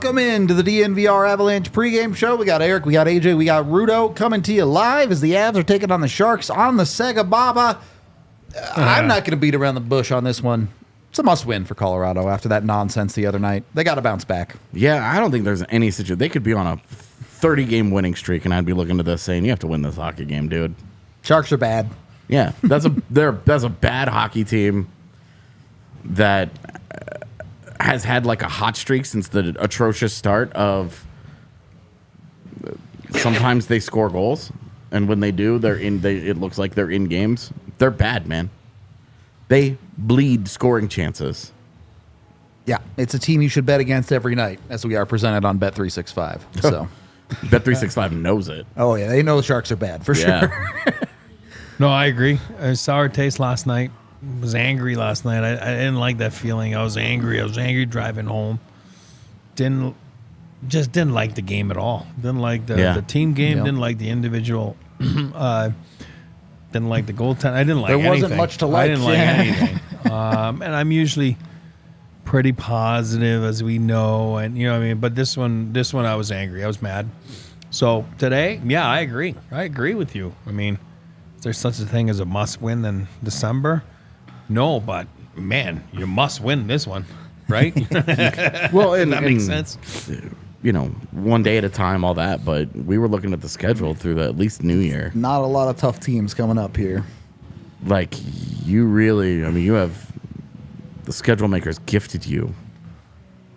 Welcome into the DNVR Avalanche pregame show. We got Eric, we got AJ, we got Rudo coming to you live as the Avs are taking on the Sharks on the SEGABABA. I'm not going to beat around the bush on this one. It's a must-win for Colorado after that nonsense the other night. They got to bounce back. Yeah, I don't think there's any situation. They could be on a 30-game winning streak, and I'd be looking to this saying, you have to win this hockey game, dude. Sharks are bad. Yeah, that's a bad hockey team that has had like a hot streak since the atrocious start of. Sometimes they score goals, and when they do, it looks like they're in games. They're bad, man. They bleed scoring chances. Yeah, it's a team you should bet against every night, as we are presented on Bet365. So, Bet365 knows it. Oh yeah, they know the Sharks are bad for sure. No, I agree. A sour taste last night. Was angry last night. I didn't like that feeling. I was angry driving home. Didn't like the game at all. Didn't like the team game. Didn't like the individual. Didn't like the goaltender. I didn't like anything. There wasn't much to like. I didn't like anything. And I'm usually pretty positive, as we know, and you know what I mean. But this one, I was angry. I was mad. So today, yeah, I agree. I agree with you. I mean, is there such a thing as a must-win in December? No, but man, you must win this one, right? Well, and that makes sense. You know, one day at a time, all that. But we were looking at the schedule through at least New Year. Not a lot of tough teams coming up here. Like, you really, I mean, you have the schedule makers gifted you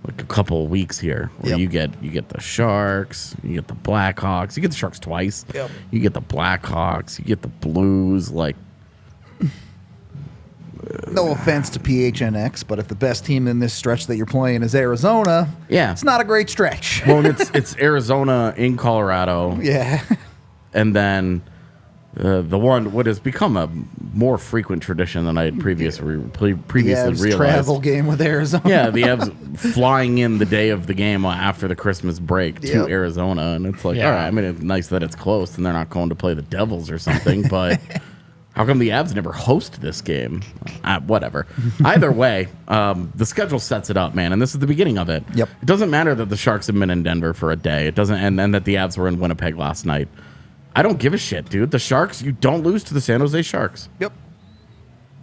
like a couple of weeks here where you get the Sharks, you get the Blackhawks, you get the Sharks twice. Yep. You get the Blackhawks, you get the Blues, like. No offense to PHNX, but if the best team in this stretch that you're playing is Arizona, it's not a great stretch. Well, it's Arizona in Colorado. Yeah. And then what has become a more frequent tradition than I had previously realized. Travel game with Arizona. Yeah, the Avs flying in the day of the game after the Christmas break to Arizona. And it's like, all right, I mean, it's nice that it's close and they're not going to play the Devils or something, but... How come the Avs never host this game? Whatever. Either way, the schedule sets it up, man, and this is the beginning of it. Yep. It doesn't matter that the Sharks have been in Denver for a day. It doesn't, and that the Avs were in Winnipeg last night. I don't give a shit, dude. The Sharks, you don't lose to the San Jose Sharks. Yep.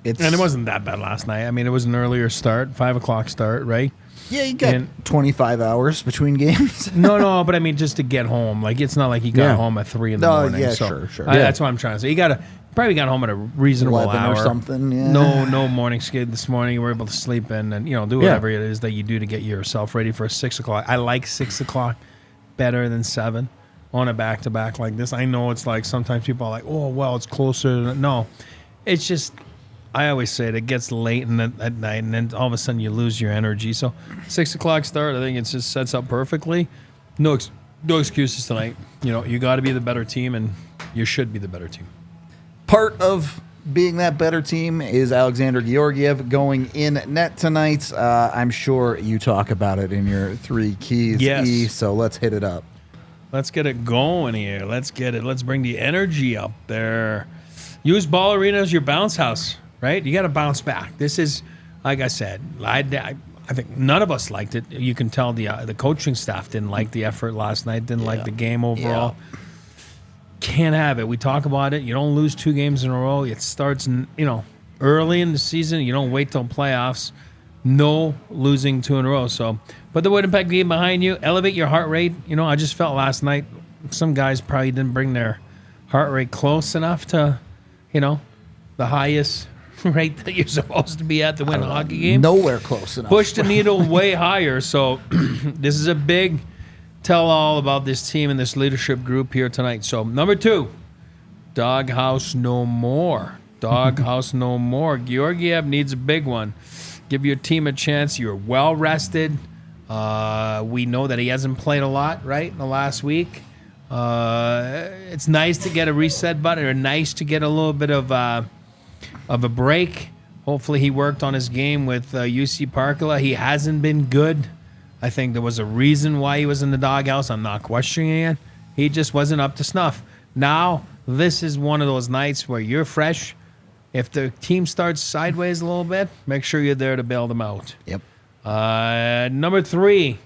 And it wasn't that bad last night. I mean, it was an earlier start, 5 o'clock start, right? Yeah, you got 25 hours between games. No, but I mean, just to get home. Like, it's not like you got home at 3 in the morning. Yeah, so sure. That's what I'm trying to say. You probably got home at a reasonable 11 hour or something. Yeah. No morning skid this morning. You were able to sleep in and do whatever it is that you do to get yourself ready for 6 o'clock. I like 6 o'clock better than 7 on a back-to-back like this. I know it's like sometimes people are like, oh, well, it's closer. No, it's just, I always say it gets late at night and then all of a sudden you lose your energy. So 6 o'clock start, I think it just sets up perfectly. No excuses tonight. You got to be the better team, and you should be the better team. Part of being that better team is Alexander Georgiev going in net tonight. I'm sure you talk about it in your 3 keys. Yes. So let's hit it up. Let's get it going here. Let's get it. Let's bring the energy up there. Use Ball Arena as your bounce house, right? You got to bounce back. This is, like I said, I think none of us liked it. You can tell the coaching staff didn't like the effort last night, didn't like the game overall. Yeah. Can't have it. We talk about it. You don't lose 2 games in a row. It starts, early in the season. You don't wait till playoffs. No losing 2 in a row. So put the Winnipeg game behind you. Elevate your heart rate. I just felt last night some guys probably didn't bring their heart rate close enough to, the highest rate that you're supposed to be at to win a hockey game. Nowhere close enough. Push the needle way higher. So this is a big tell all about this team and this leadership group here tonight. So number 2, doghouse no more. Doghouse no more. Georgiev needs a big one. Give your team a chance. You're well rested. We know that he hasn't played a lot, right, in the last week. It's nice to get a reset button, or nice to get a little bit of a break. Hopefully he worked on his game with UC Parkala. He hasn't been good. I think there was a reason why he was in the doghouse. I'm not questioning it. He just wasn't up to snuff. Now, this is one of those nights where you're fresh. If the team starts sideways a little bit, make sure you're there to bail them out. Yep. Number 3,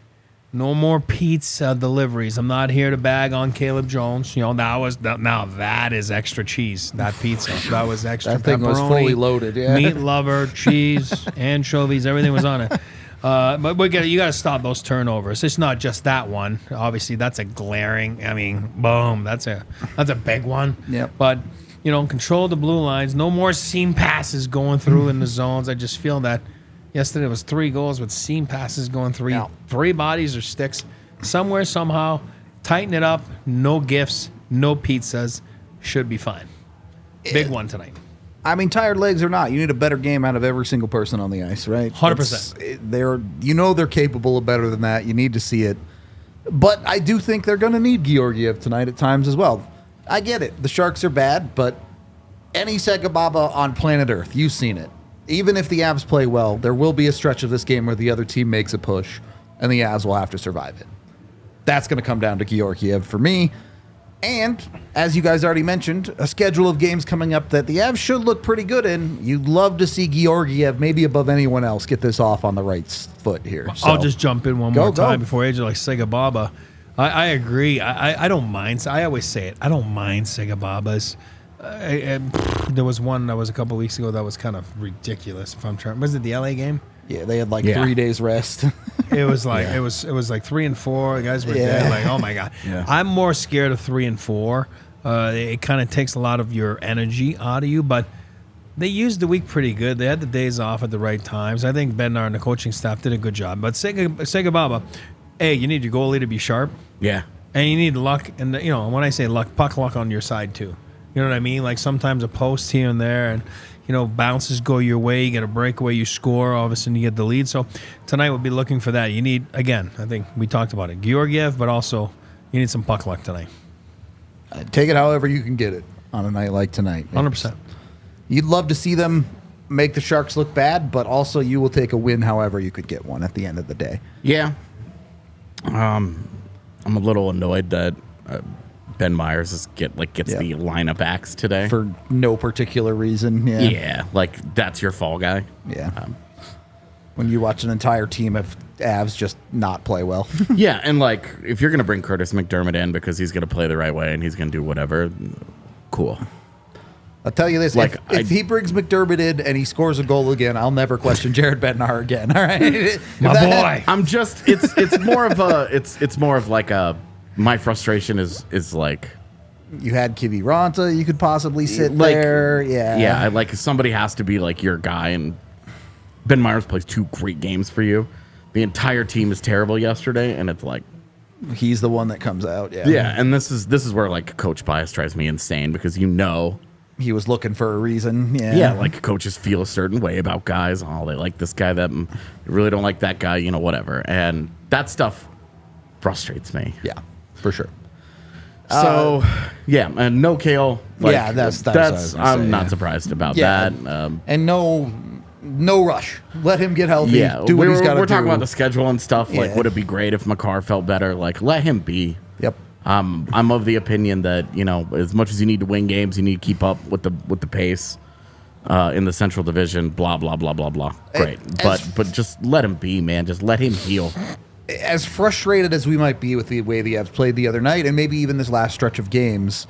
No more pizza deliveries. I'm not here to bag on Caleb Jones. That is extra cheese. That pizza. That was extra That thing pepperoni, was fully loaded, yeah. Meat lover, cheese, anchovies, everything was on it. But you got to stop those turnovers. It's not just that one. Obviously, that's a glaring. I mean, boom. That's a big one. Yep. But control the blue lines. No more seam passes going through in the zones. I just feel that. Yesterday was 3 goals with seam passes going three bodies or sticks. Somewhere, somehow, tighten it up. No gifts, no pizzas. Should be fine. Big one tonight. I mean, tired legs or not, you need a better game out of every single person on the ice, right? 100%. They're capable of better than that. You need to see it. But I do think they're going to need Georgiev tonight at times as well. I get it. The Sharks are bad, but any SEGABABA on planet Earth, you've seen it. Even if the Avs play well, there will be a stretch of this game where the other team makes a push, and the Avs will have to survive it. That's going to come down to Georgiev for me. And, as you guys already mentioned, a schedule of games coming up that the Avs should look pretty good in. You'd love to see Georgiev, maybe above anyone else, get this off on the right foot here. So, I'll just jump in one more time before AJ like SEGABABA. I agree. I don't mind. I always say it. I don't mind SEGABABAs. There was one that was a couple weeks ago that was kind of ridiculous. If I'm trying, was it the LA game? Yeah, they had 3 days rest. It was like it was like 3 and 4. The guys were dead. Like, oh my god. Yeah. I'm more scared of 3 and 4. It kind of takes a lot of your energy out of you, but they used the week pretty good. They had the days off at the right times. I think Bednar and the coaching staff did a good job. But SEGABABA, you need your goalie to be sharp. Yeah. And you need luck. And when I say luck, puck luck on your side too. You know what I mean? Like sometimes a post here and there, and bounces go your way. You get a breakaway, you score. All of a sudden, you get the lead. So tonight we'll be looking for that. You need, again, I think we talked about it, Georgiev, but also you need some puck luck tonight. Take it however you can get it on a night like tonight. 100%. You'd love to see them make the Sharks look bad, but also you will take a win however you could get one at the end of the day. Yeah. I'm a little annoyed that Ben Myers gets the lineup axe today for no particular reason. Yeah, like that's your fall guy. Yeah. When you watch an entire team of Avs just not play well. Yeah, and like if you're gonna bring Curtis McDermott in because he's gonna play the right way and he's gonna do whatever, cool. I'll tell you this: if he brings McDermott in and he scores a goal again, I'll never question Jared Bednar again. All right, my boy. I'm just it's more of like a. My frustration is like you had Kiviranta, you could possibly sit there. Yeah, like somebody has to be like your guy, and Ben Myers plays 2 great games for you. The entire team is terrible yesterday, and it's like he's the one that comes out. Yeah, and this is where like coach bias drives me insane because he was looking for a reason. Yeah, like coaches feel a certain way about guys. Oh, they like this guy, that really don't like that guy. Whatever, and that stuff frustrates me. Yeah. For sure. So, and no Kale. That's I'm not surprised about that. And no rush. Let him get healthy. Yeah, do what he's got to do. We're talking about the schedule and stuff. Like, would it be great if Makar felt better? Like, let him be. Yep. I'm of the opinion that as much as you need to win games, you need to keep up with the pace in the Central Division. Blah blah blah blah blah. Great, but just let him be, man. Just let him heal. As frustrated as we might be with the way the Avs played the other night, and maybe even this last stretch of games,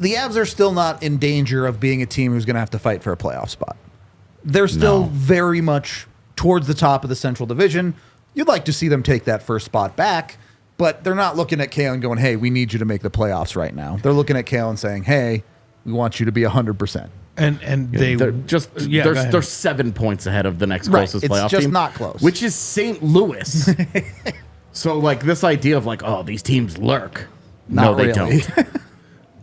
the Avs are still not in danger of being a team who's going to have to fight for a playoff spot. They're still very much towards the top of the Central Division. You'd like to see them take that first spot back, but they're not looking at Kale and going, hey, we need you to make the playoffs right now. They're looking at Kale and saying, hey, we want you to be 100%. And they're 7 points ahead of the next closest playoff team. It's just not close. Which is St. Louis. So like this idea of like, oh, these teams lurk. No, they don't.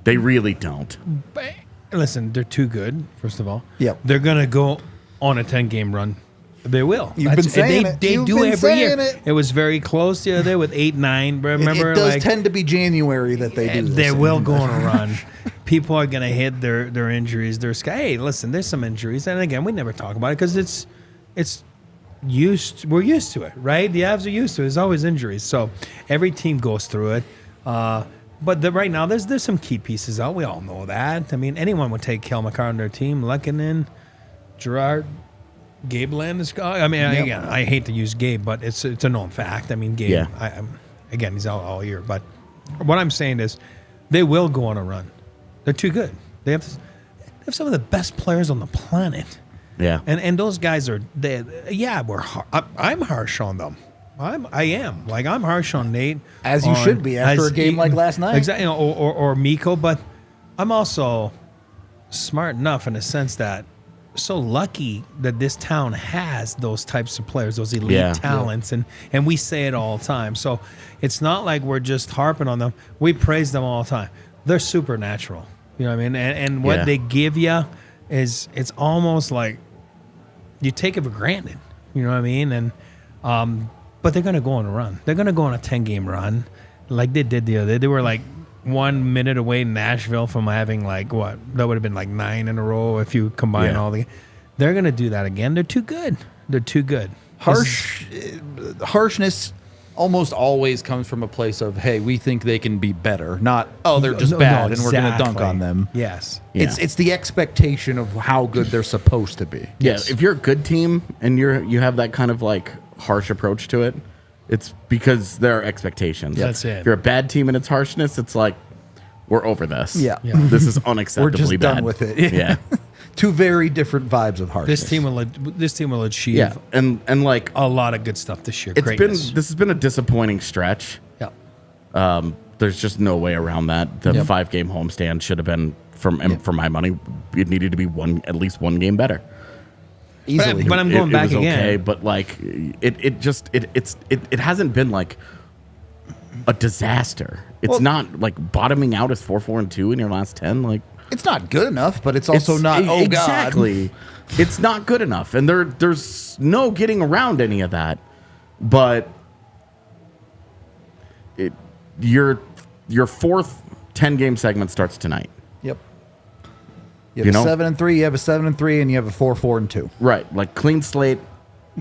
They really don't. But, listen, they're too good, first of all. Yep. They're gonna go on a 10-game run. They will. You've been saying it. They do every year. It was very close the other day with 8-9. Remember, it does tend to be January that they do. They will go on a run. People are gonna hit their injuries. Hey, listen, there's some injuries, and again, we never talk about it because it's we're used to it, right? The Avs are used to it. There's always injuries, so every team goes through it. But right now, there's some key pieces out. We all know that. I mean, anyone would take Kale McCarr on their team. Lehkonen, Gerard. Gabe Landeskog. I mean, again, I hate to use Gabe, but it's a known fact. I mean, Gabe. Yeah. Again, he's out all year. But what I'm saying is, they will go on a run. They're too good. They have some of the best players on the planet. Yeah. And those guys are. I'm harsh on them. I am. Like, I'm harsh on Nate. As you should be after a game like last night. Exactly. Or Mikko, but I'm also smart enough in the sense that so lucky that this town has those types of players, those elite talents, and we say it all the time. So it's not like we're just harping on them. We praise them all the time. They're supernatural. You know what I mean? And what they give you is, it's almost like you take it for granted. You know what I mean? And but they're going to go on a run. They're going to go on a 10-game run like they did the other day. They were like 1 minute away in Nashville from having like what? That would have been like 9 in a row if you combine all the. They're going to do that again. They're too good. They're too good. Harshness almost always comes from a place of, hey, we think they can be better, not, oh, they're just bad and we're going to dunk on them. Yes. Yeah. It's the expectation of how good they're supposed to be. Yeah, if you're a good team and you have that kind of like harsh approach to it, it's because there are expectations. That's it. If you're a bad team and it's harshness, it's like, we're over this. Yeah. This is unacceptably We're just bad. done with it. Yeah. Two very different vibes of harshness. This team will achieve and like a lot of good stuff this year. this has been a disappointing stretch. Yeah. There's just no way around that. The 5-game homestand should have been, for my money, it needed to be at least one game better. Easily. But I'm going back it was again. okay, but like it hasn't been like a disaster. It's not like bottoming out as 4-4-2 in your last 10. Like, it's not good enough, but it's also not, oh, exactly. God. It's not good enough. And there's no getting around any of that. But your fourth 10-game segment starts tonight. Yep. You have a 7-3, you have a 7-3, and you have a 4-4-2. Right. Like, clean slate.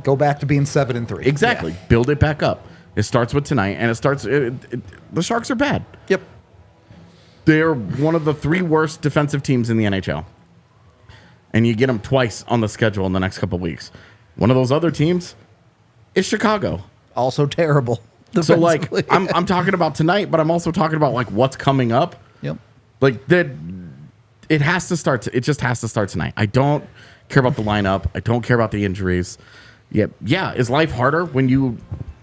Go back to being 7-3. Exactly. Yeah. Build it back up. It starts with tonight, and the Sharks are bad. Yep. They're one of the 3 worst defensive teams in the NHL. And you get them twice on the schedule in the next couple of weeks. One of those other teams is Chicago. Also terrible. So, like, I'm talking about tonight, but I'm also talking about, like, what's coming up. Yep. Like, it has to start. It just has to start tonight. I don't care about the lineup. I don't care about the injuries. Yeah. Is life harder when you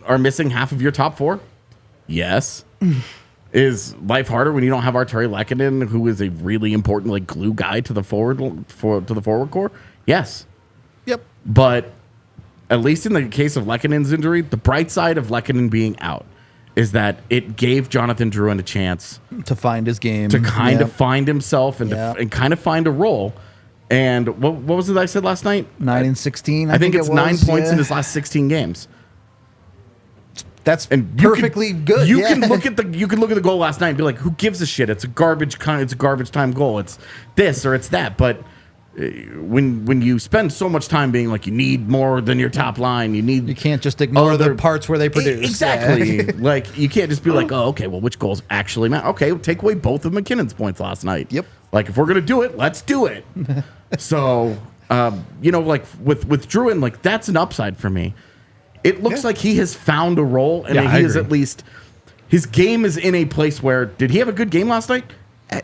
are missing half of your top 4? Yes. Is life harder when you don't have Arturi Lehkonen, who is a really important like glue guy to the forward core? Yes. Yep. But at least in the case of Lehkonen's injury, the bright side of Lehkonen being out is that it gave Jonathan Drouin a chance to find his game, to kind of find himself and kind of find a role. And what was it I said last night? 9-16. I think it's 9 points in his last 16 games. That's perfectly good. You can look at the goal last night and be like, "Who gives a shit? It's a garbage time goal. It's this or it's that." But when you spend so much time being like, you need more than your top line, you can't just ignore the parts where they produce. Exactly. Like, you can't just be like, "Oh, okay, well, which goals actually matter?" Okay, we'll take away both of McKinnon's points last night. Yep. Like, if we're gonna do it, let's do it. So, like with Drouin, like, that's an upside for me. It looks like he has found a role, and he is at least, his game is in a place where, did he have a good game last night?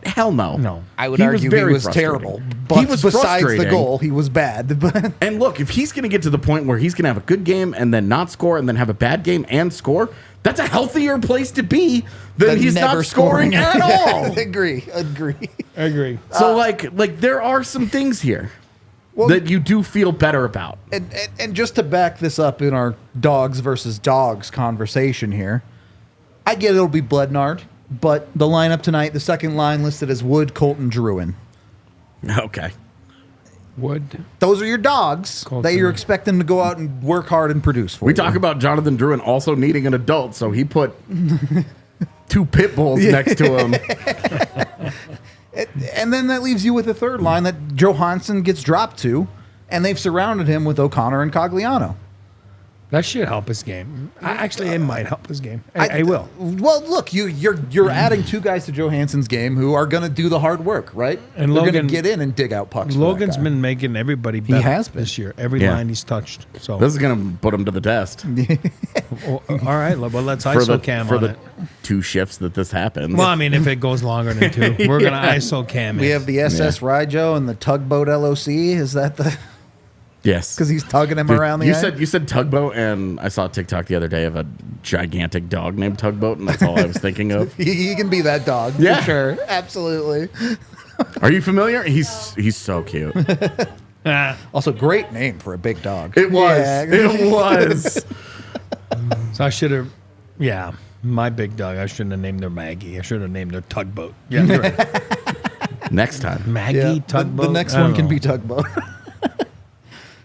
Hell no. No. I would argue he was terrible. But he was besides the goal, he was bad. And look, if he's going to get to the point where he's going to have a good game and then not score and then have a bad game and score, that's a healthier place to be than he's not scoring at all. Agree. So, like there are some things here that you do feel better about. And just to back this up in our dogs versus dogs conversation here, I get it'll be Blednard, but the lineup tonight, the second line listed as Wood, Colton, Drouin. Okay. Wood. Those are your dogs that you're expecting to go out and work hard and produce for. We talk about Jonathan Drouin also needing an adult, so he put 2 pit bulls next to him. And then that leaves you with a third line that Johansson gets dropped to, and they've surrounded him with O'Connor and Cogliano. That should help his game. Actually, it might help his game. I will. Well, look, you're adding two guys to Johansson's game who are going to do the hard work, right? And they're Logan going to get in and dig out pucks. for that Logan's guy. been making everybody better has been. this year. Every Yeah. line he's touched. So This is gonna put him to the test all right. Well, let's for ISO the cam for on the it. 2 shifts that this happens. Well, I mean, if it goes longer than 2, we're gonna ISO cam it. We have the SS Ryjo and the tugboat LOC. Is that the yes, because he's tugging him around the end? you said tugboat, and I saw a TikTok the other day of a gigantic dog named Tugboat, and that's all I was thinking of. He can be that dog. Yeah. For sure. Absolutely. Are you familiar? He's so cute. Also, great name for a big dog. It was. Yeah. It was. So I should have. Yeah, my big dog. I shouldn't have named her Maggie. I should have named her Tugboat. Yeah, you're right. Next time. Maggie Yeah, Tugboat. the next I don't one can know. be tugboat.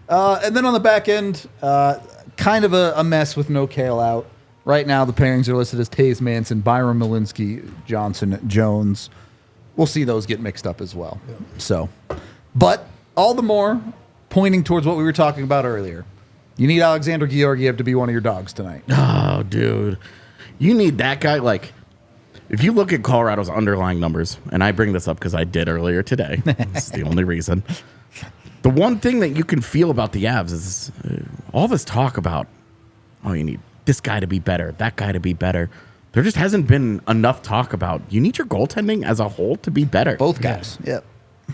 And then on the back end, kind of a mess with no Kale out. Right now, the pairings are listed as Taves Manson, Byron Malinsky, Johnson, Jones. We'll see those get mixed up as well. Yeah. So, but all the more pointing towards what we were talking about earlier. You need Alexander Georgiev to be one of your dogs tonight. Oh, dude. You need that guy. Like, if you look at Colorado's underlying numbers, and I bring this up because I did earlier today, this is the only reason. The one thing that you can feel about the Avs is all this talk about, oh, you need this guy to be better, that guy to be better. There just hasn't been enough talk about you need your goaltending as a whole to be better. Both guys. Yep.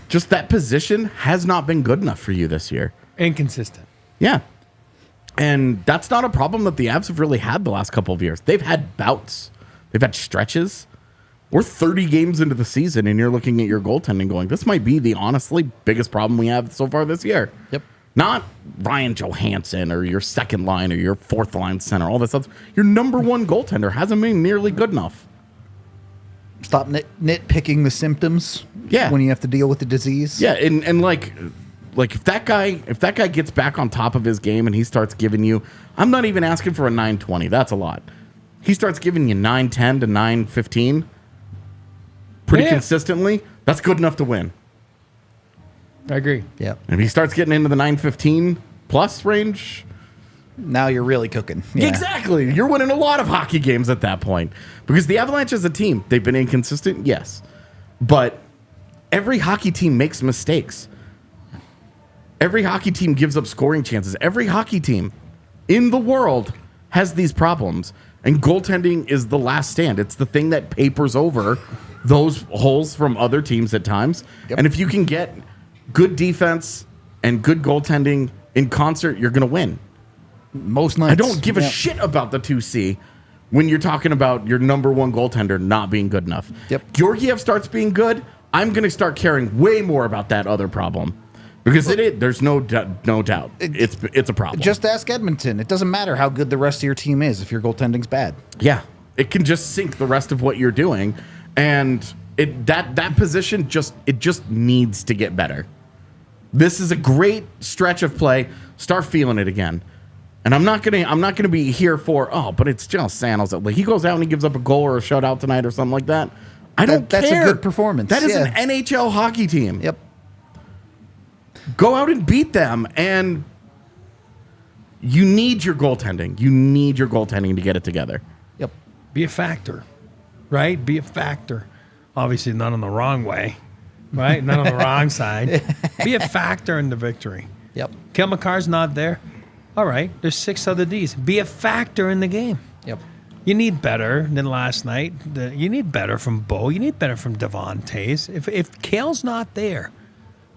Just that position has not been good enough for you this year. Inconsistent. Yeah. And that's not a problem that the Avs have really had the last couple of years. They've had bouts. They've had stretches. We're 30 games into the season, and you're looking at your goaltending going, this might be the honestly biggest problem we have so far this year. Yep. Not Ryan Johansson or your second line or your fourth line center, all this stuff. Your number one goaltender hasn't been nearly good enough. Stop nitpicking the symptoms. Yeah. When you have to deal with the disease. Yeah, and like if that guy gets back on top of his game and he starts giving you, I'm not even asking for a 920. That's a lot. He starts giving you 910 to 915 pretty consistently. That's good enough to win. I agree. Yep. And if he starts getting into the 915 plus range, Now you're really cooking. Yeah. exactly. You're winning a lot of hockey games at that point. Because the Avalanche as a team, they've been inconsistent, yes. But every hockey team makes mistakes. Every hockey team gives up scoring chances. Every hockey team in the world has these problems. And goaltending is the last stand. It's the thing that papers over those holes from other teams at times. Yep. And if you can get good defense and good goaltending in concert, you're going to win. Most nights. I don't give a shit about the 2C when you're talking about your number one goaltender not being good enough. Yep. Georgiev starts being good, I'm going to start caring way more about that other problem. Because there's no doubt. It's a problem. Just ask Edmonton. It doesn't matter how good the rest of your team is if your goaltending's bad. Yeah. It can just sink the rest of what you're doing. And that position just needs to get better. This is a great stretch of play. Start feeling it again. And I'm not gonna be here for, but it's just Sanos. Like he goes out and he gives up a goal or a shutout tonight or something like that. I don't care. That's a good performance. That is an NHL hockey team. Yep. Go out and beat them, and you need your goaltending. You need your goaltending to get it together. Yep. Be a factor, right? Be a factor. Obviously, not in the wrong way, right? Not on the wrong side. Be a factor in the victory. Yep. Kel McCarr's not there. All right, there's 6 other Ds. Be a factor in the game. Yep. You need better than last night. You need better from Bo. You need better from Devon Tays. If Kale's not there,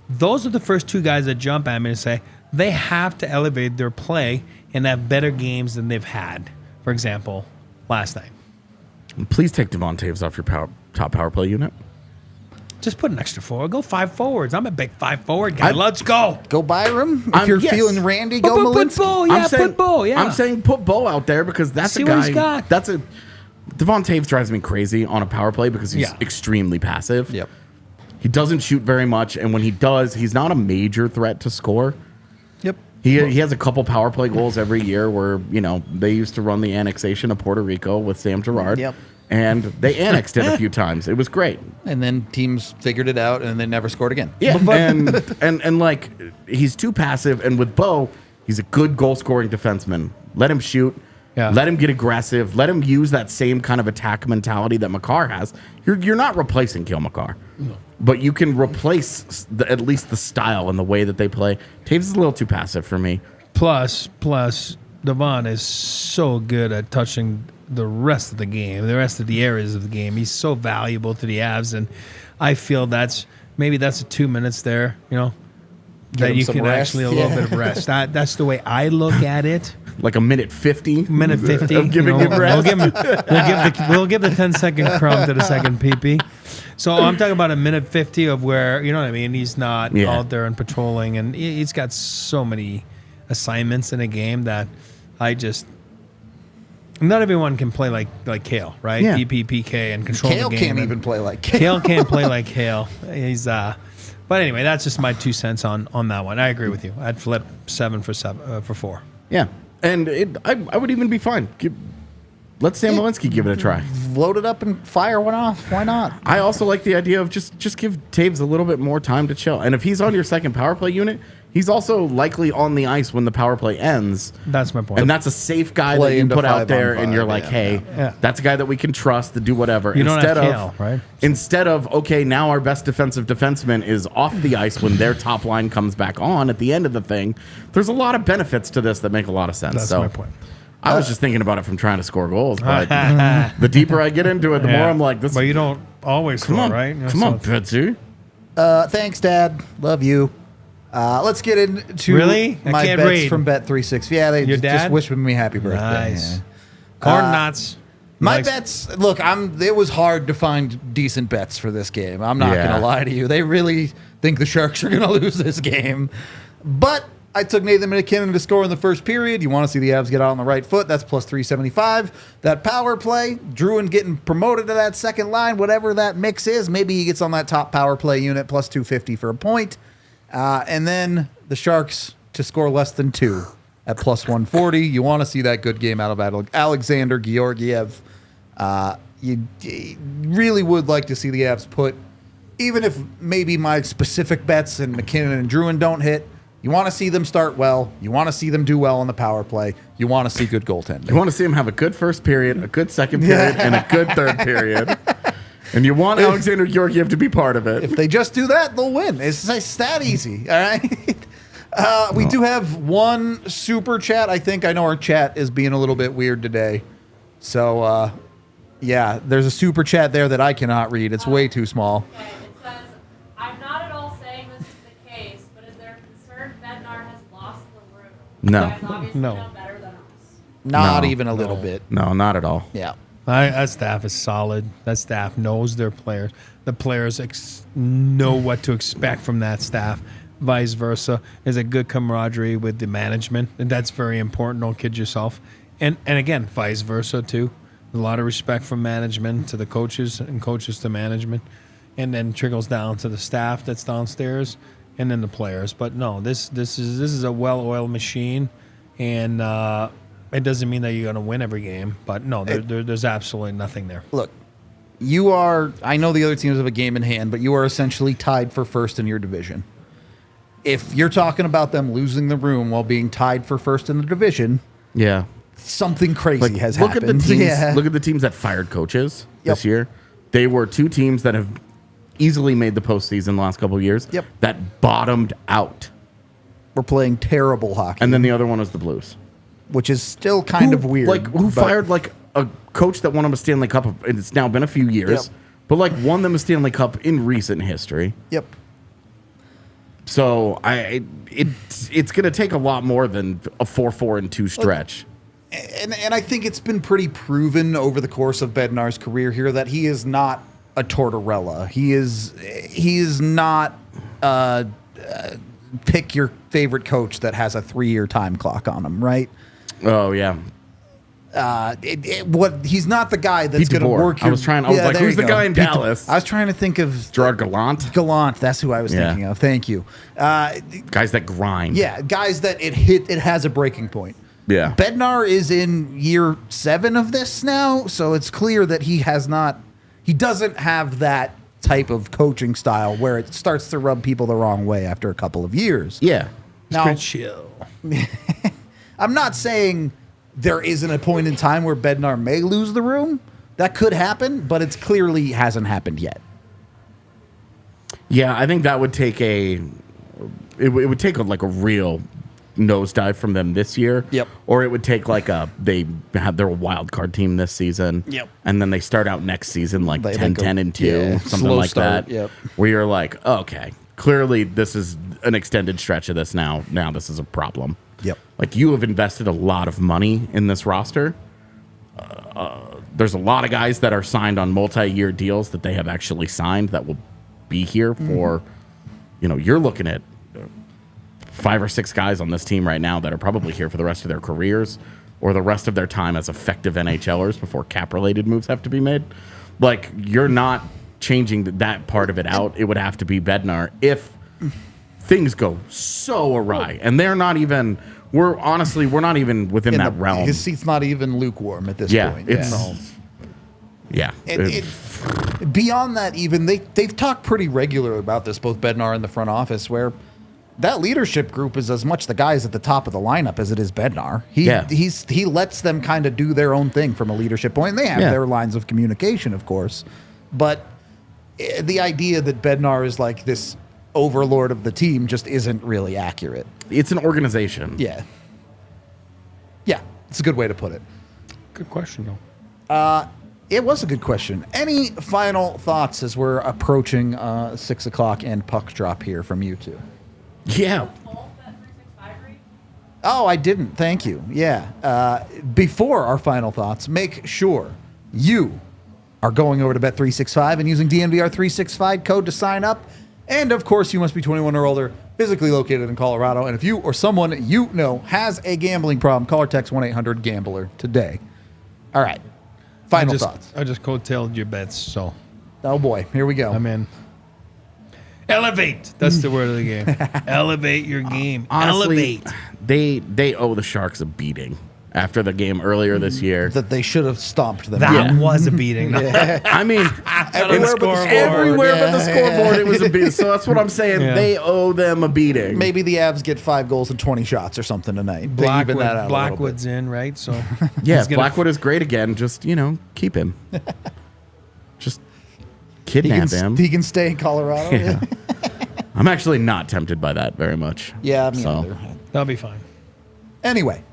those are the first 2 guys that jump at me and say they have to elevate their play and have better games than they've had. For example, last night. Please take Devon Taves off your top power play unit. Just put an extra forward. Go 5 forwards. I'm a big 5 forward guy. Let's go. Go Byram. If you're yes. feeling Randy, go Put Malinsky. Bo. Yeah, put Bo. Yeah. I'm saying put Bo out there because that's See a what guy. he's got. Devon Taves drives me crazy on a power play because he's extremely passive. Yep. He doesn't shoot very much, and when he does, he's not a major threat to score. Yep. He has a couple power play goals every year where, they used to run the annexation of Puerto Rico with Sam Girard. Yep. And they annexed it a few times. It was great. And then teams figured it out, and they never scored again. Yeah, and like he's too passive, and with Bo, he's a good goal scoring defenseman Let him shoot. Yeah. Let him get aggressive. Let him use that same kind of attack mentality that Makar has. You're not replacing Cale Makar. No. But you can replace at least the style and the way that they play. Taves is a little too passive for me. Plus, Devon is so good at touching the rest of the game, the rest of the areas of the game. He's so valuable to the Avs, and I feel that's a 2 minutes there, that you can rest. actually a little bit of rest. That's the way I look at it. Like a minute 50? Minute 50. Of giving him rest? We'll give the 10-second crumb to the second PP. So I'm talking about a minute 50 of where, you know what I mean, he's not out there and patrolling, and he's got so many assignments in a game that not everyone can play like Cale, right? Yeah. PK and control Cale the game. can't even play like Cale. Cale can't play like Cale. He's but anyway, that's just my 2 cents on that one. I agree with you. I'd flip 7 for 4. Yeah. And I would even be fine. Let Sam Walensky give it a try. Load it up and fire one off. Why not? I also like the idea of just give Taves a little bit more time to chill. And if he's on your second power play unit, he's also likely on the ice when the power play ends. That's my point. And that's a safe guy that you put out there, and you're like, hey, that's a guy that we can trust to do whatever. You don't have Cale, right? Instead of, okay, now our best defensive defenseman is off the ice when their top line comes back on at the end of the thing. There's a lot of benefits to this that make a lot of sense. That's my point. I was just thinking about it from trying to score goals, but the deeper I get into it, the more I'm like, this. But you don't always score, right? Come on, Betsy. Thanks, Dad. Love you. Let's get into my can't bets read. from Bet360. Yeah, they just wished me happy birthday. Nice. Yeah. Corn nuts. My bets, look, it was hard to find decent bets for this game. I'm not going to lie to you. They really think the Sharks are going to lose this game. But I took Nathan McKinnon to score in the first period. You want to see the Avs get out on the right foot. That's plus 375. That power play, Druin getting promoted to that second line, whatever that mix is. Maybe he gets on that top power play unit, plus 250 for a point. And then the Sharks to score less than 2 at plus 140. You want to see that good game out of Alexander Georgiev. You really would like to see the Avs put, even if maybe my specific bets and McKinnon and Druin don't hit, you want to see them start well. You want to see them do well on the power play. You want to see good goaltending. You want to see them have a good first period, a good second period, and a good third period. And you want Alexander Georgiev to be part of it. If they just do that, they'll win. It's that easy, all right? We do have one super chat. I know our chat is being a little bit weird today. So, there's a super chat there that I cannot read. It's way too small. Okay, it says, I'm not at all saying this is the case, but is there concern Bednar has lost the room? No. You guys obviously No. know better than us. Not even a little bit. No, not at all. Yeah. That staff is solid. That staff knows their players. The players know what to expect from that staff. Vice versa. There's a good camaraderie with the management, and that's very important. Don't kid yourself. And again, vice versa too. A lot of respect from management to the coaches and coaches to management, and then trickles down to the staff that's downstairs, and then the players. But no, this is a well-oiled machine, and it doesn't mean that you're going to win every game. But no, there's absolutely nothing there. Look, I know the other teams have a game in hand, but you are essentially tied for first in your division. If you're talking about them losing the room while being tied for first in the division, Yeah. something crazy has look happened. At the teams, Yeah. Look at the teams that fired coaches Yep. this year. They were two teams that have easily made the postseason the last couple of years. Yep. That bottomed out. We're playing terrible hockey. And then the other one was the Blues. which is still kind of weird. Who fired like a coach that won them a Stanley Cup? And it's now been a few years, Yep. but like won them a Stanley Cup in recent history. Yep. So it's going to take a lot more than a 4-4-2 stretch. And I think it's been pretty proven over the course of Bednar's career here that he is not a Tortorella. He is not pick your favorite coach that has a 3-year time clock on him, right? Oh yeah. He's not the guy that's going to work. I was like, who's the guy in Dallas? I was trying to think of Gerard Gallant. Gallant, that's who I was thinking of. Thank you. Guys that grind. Yeah, guys that it has a breaking point. Yeah. Bednar is in year 7 of this now, so it's clear that he doesn't have that type of coaching style where it starts to rub people the wrong way after a couple of years. Yeah. Now, chill. I'm not saying there isn't a point in time where Bednar may lose the room. That could happen, but it's clearly hasn't happened yet. Yeah, I think that would take it would take like a real nosedive from them this year. Yep. Or it would take like they have their wild card team this season. Yep. And then they start out next season like They 10-10-2, yeah, something slow like start, that. yep. Where you're like, okay, clearly this is an extended stretch of this now. Now this is a problem. Yep. Like you have invested a lot of money in this roster. There's a lot of guys that are signed on multi-year deals that they have actually signed that will be here for, you're looking at 5 or 6 guys on this team right now that are probably here for the rest of their careers or the rest of their time as effective NHLers before cap-related moves have to be made. Like, you're not changing that part of it out. It would have to be Bednar if things go so awry. And they're not even... we're not even within that realm. His seat's not even lukewarm at this point. Yeah. And beyond that, even they've talked pretty regularly about this, both Bednar and the front office, where that leadership group is as much the guys at the top of the lineup as it is Bednar. He lets them kind of do their own thing from a leadership point. And they have their lines of communication, of course, but the idea that Bednar is like this overlord of the team just isn't really accurate. It's an organization. Yeah, it's a good way to put it. Good question, though. It was a good question. Any final thoughts as we're approaching 6 o'clock and puck drop here from you two? Yeah. Oh, I didn't. Thank you. Yeah. Before our final thoughts, make sure you are going over to Bet365 and using DNVR 365 code to sign up. And, of course, you must be 21 or older, physically located in Colorado. And if you or someone you know has a gambling problem, call or text 1-800-GAMBLER today. All right. Final thoughts. I just coattailed your bets, so. Oh, boy. Here we go. I'm in. Elevate. That's the word of the game. Elevate your game. Honestly, elevate. They owe the Sharks a beating after the game earlier this year. That they should have stomped them. That was a beating. I mean, everywhere scoreboard. but the scoreboard, it was a beating. So that's what I'm saying. Yeah. They owe them a beating. Maybe the Avs get 5 goals and 20 shots or something tonight. Blackwood's in, right? So yeah, Blackwood is great again. Just, keep him. Just kidnap him. He can stay in Colorado. Yeah. I'm actually not tempted by that very much. Yeah, me either. That'll be fine. Anyway,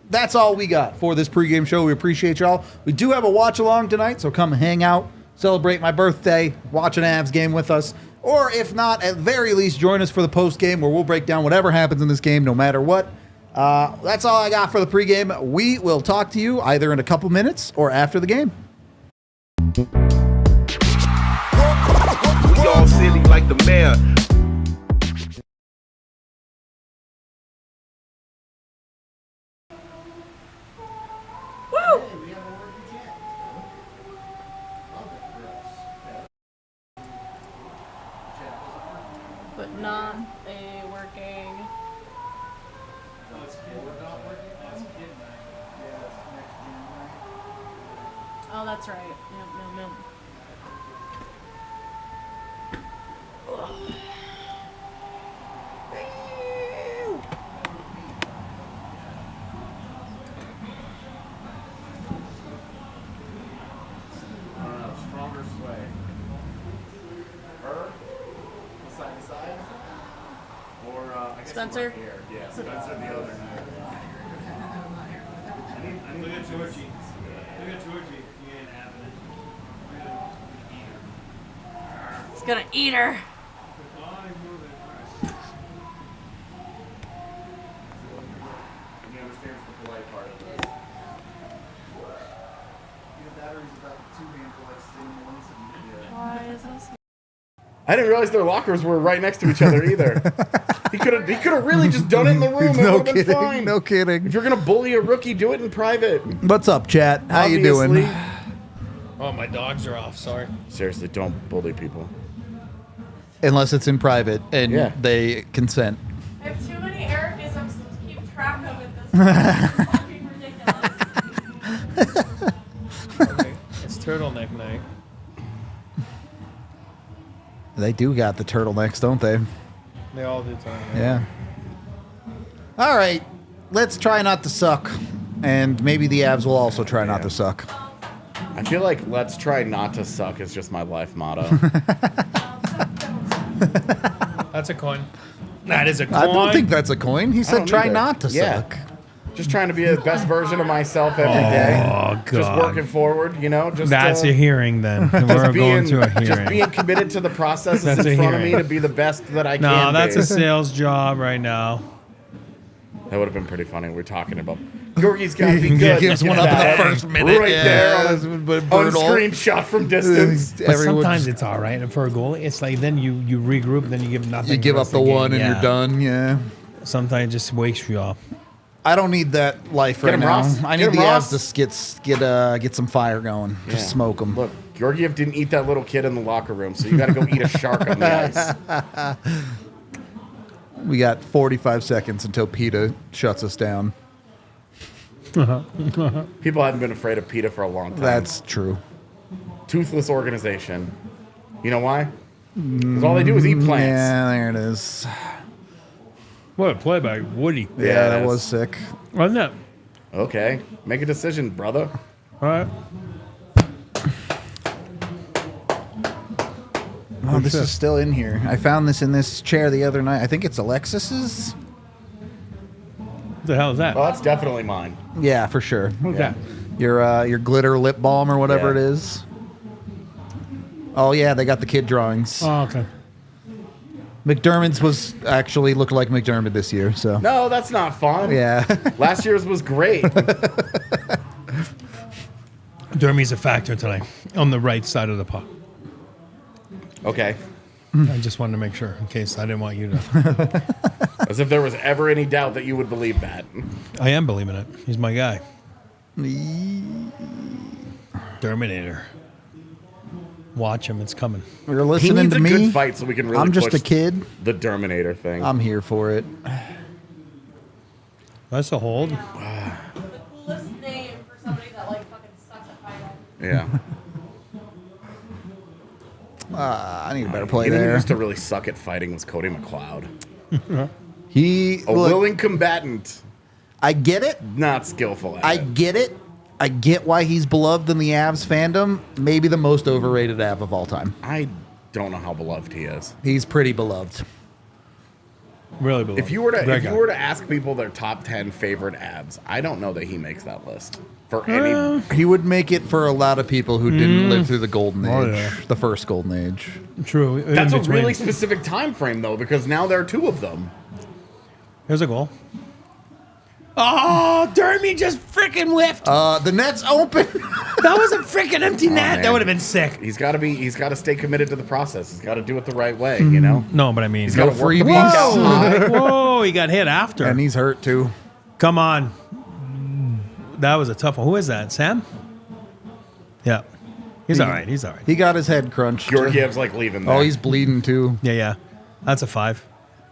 that's all we got for this pregame show. We appreciate y'all. We do have a watch along tonight, so come hang out, celebrate my birthday, watch an Avs game with us, or if not, at very least, join us for the post game where we'll break down whatever happens in this game, no matter what. That's all I got for the pregame. We will talk to you either in a couple minutes or after the game. We all silly like the mayor. But not a working. Oh, that's right. Yep. Stronger sway. Her? Side to side? Or, I guess Spencer? here. Yeah, Spencer the other. Look at Georgie. He ain't having it. He's gonna eat her. He understands the polite part of this. Why is this? I didn't realize their lockers were right next to each other either. He could have really just done it in the room. No It would have been kidding. fine. No kidding. If you're gonna bully a rookie, do it in private. What's up, chat? How you Obviously. doing? Oh, my dogs are off. Sorry. Seriously, don't bully people. Unless it's in private and Yeah. they consent. I have too many Ericisms to keep track of at this point. It's fucking ridiculous. Okay. It's turtleneck night. They do got the turtlenecks, don't they? They all do time. Yeah. All right. Let's try not to suck. And maybe the Avs will also try not to suck. I feel like let's try not to suck is just my life motto. That's a coin. That is a coin. I don't think that's a coin. He said don't try either. not to Yeah. suck. Just trying to be the best version of myself every day. Oh, God. Just working forward, you know. Just That's a hearing then. We're just going to a just hearing. being committed to the processes That's in a front of me hearing. to be the best that I No, can that's be. a sales job right now. That would have been pretty funny. We're talking about Georgie's got to be good. Gives one up in the first minute. Right there on a brutal. on-screen shot from distance. But sometimes it's all right. And for a goalie, it's like then you regroup, then you give nothing. You give the up rest the of game. one and Yeah. you're done. Yeah. Sometimes it just wakes you up. I don't need that life right him, now. Ross. I Get need him, the Ross. Avs to get some fire going. Just smoke them. Look, Georgiev didn't eat that little kid in the locker room, so you got to go eat a shark on the ice. We got 45 seconds until PETA shuts us down. People haven't been afraid of PETA for a long time. That's true. Toothless organization. You know why? Because all they do is eat plants. Yeah, there it is. What a play by Woody. Yeah, Yeah, it that is. was sick. Wasn't it? Okay, make a decision, brother. All right. Oh, this is still in here. I found this in this chair the other night. I think it's Alexis's. What the hell is that? Well, that's definitely mine. Yeah, for sure. What's Yeah. that? Your glitter lip balm or whatever Yeah. it is. Oh yeah, they got the kid drawings. Oh, okay. McDermott's was actually looked like McDermott this year. So No, that's not fun. yeah. Last year's was great. Dermy's a factor tonight on the right side of the puck. Okay. I just wanted to make sure in case I didn't want you to. As if there was ever any doubt that you would believe that. I am believing it. He's my guy. Terminator. Watch him. It's coming. You're He listening needs to a me. good fight so we can really I'm just push a kid. the Terminator thing. I'm here for it. That's a hold. The coolest name for somebody that like fucking sucks at fighting. Yeah. I need a better play You know who there. used to really suck at fighting was Cody McLeod. He A look, willing combatant, I get it. not skillful at I it. get it. I get why he's beloved in the Avs fandom. Maybe the most overrated Av of all time. I don't know how beloved he is. He's pretty beloved. Really beloved. If you were Great guy. to ask people their top 10 favorite abs, I don't know that he makes that list for any. He would make it for a lot of people who didn't live through the golden Oh, age, yeah. the first golden age. True. In That's a between. really specific time frame though, because now there are two of them. Here's a goal. Oh, Dermy just freaking whiffed. The net's open. That was a freaking empty net. man. That would have been sick. He's got to stay committed to the process. He's got to do it the right way, you know. No, but I mean, He's got to work the freebies. puck out high. whoa, he got hit after. And he's hurt too. Come on. That was a tough one. Who is that? Sam? Yeah. He's all right. He's all right. He got his head crunched. Georgiev's like leaving there. Oh, he's bleeding too. Yeah, yeah. That's a 5.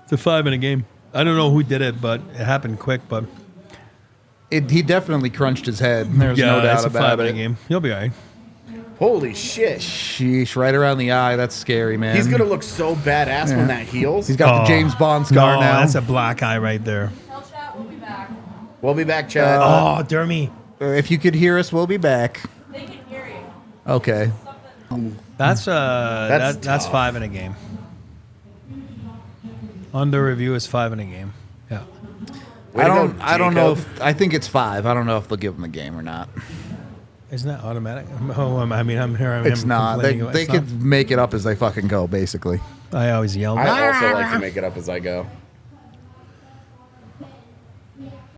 It's a 5 in a game. I don't know who did it, but it happened quick. But He definitely crunched his head. There's yeah, no doubt it's a 5 about in a it. game. He'll be all right. Holy shit. Sheesh, right around the eye. That's scary, man. He's going to look so badass when that heals. He's got the James Bond scar no, now. that's a black eye right there. Tell chat we'll be back. We'll be back, Chad. Oh, Dermy. If you could hear us, we'll be back. They can hear you. Okay. Something. That's That's that's tough. 5 in a game. Under review is 5 in a game. Yeah. Way to go, I don't know Jacob. if I think it's 5. I don't know if they'll give him the game or not. Isn't that automatic? Oh, I mean, I'm here. It's not. They It's not. could make it up as they fucking go, basically. I always yell. I also like to make it up as I go.